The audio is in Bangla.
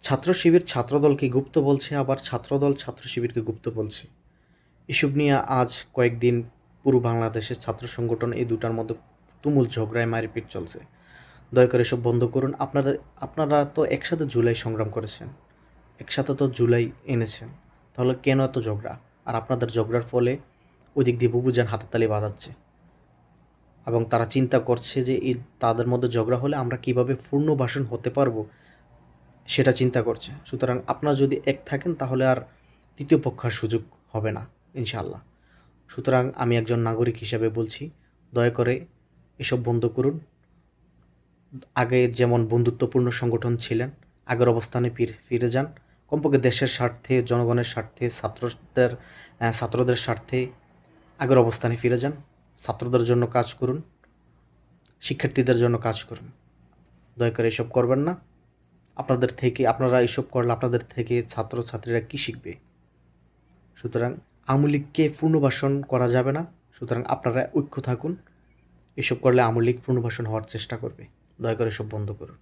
ছাত্র শিবির ছাত্রদলকে গুপ্ত বলছে, আবার ছাত্রদল ছাত্র শিবিরকে গুপ্ত বলছে। এসব নিয়ে আজ কয়েকদিন পুরো বাংলাদেশের ছাত্র সংগঠন এই দুটার মধ্যে তুমুল ঝগড়ায় মারপিট চলছে। দয়া করে এসব বন্ধ করুন। আপনারা তো একসাথে জুলাই সংগ্রাম করেছেন, একসাথে তো জুলাই এনেছেন, তাহলে কেন এত ঝগড়া? আর আপনাদের ঝগড়ার ফলে ওই দিক দিয়ে বুবুজান হাততালি বাজাচ্ছে এবং তারা চিন্তা করছে যে এই তাদের মধ্যে ঝগড়া হলে আমরা কিভাবে পূর্ণবাসন হতে পারবো সেটা চিন্তা করছে। সুতরাং আপনারা যদি এক থাকেন তাহলে আর তৃতীয় পক্ষের সুযোগ হবে না ইনশাআল্লাহ। সুতরাং আমি একজন নাগরিক হিসেবে বলছি, দয়া করে এসব বন্ধ করুন। আগে যেমন বন্ধুত্বপূর্ণ সংগঠন ছিলেন, আগের অবস্থানে ফিরে যান। কমপক্ষে দেশের স্বার্থে, জনগণের স্বার্থে, ছাত্রদের স্বার্থে আগের অবস্থানে ফিরে যান। ছাত্রদের জন্য কাজ করুন, শিক্ষার্থীদের জন্য কাজ করুন। দয়া করে এসব করবেন না। আপনারা এসব করলে আপনাদের থেকে ছাত্রছাত্রীরা কী শিখবে? সুতরাং আওয়ামী লীগকে পুনর্বাসন করা যাবে না। সুতরাং আপনারা ঐক্য থাকুন। এসব করলে আওয়ামী লীগ পুনর্বাসন হওয়ার চেষ্টা করবে। দয়া করে এসব বন্ধ করুন।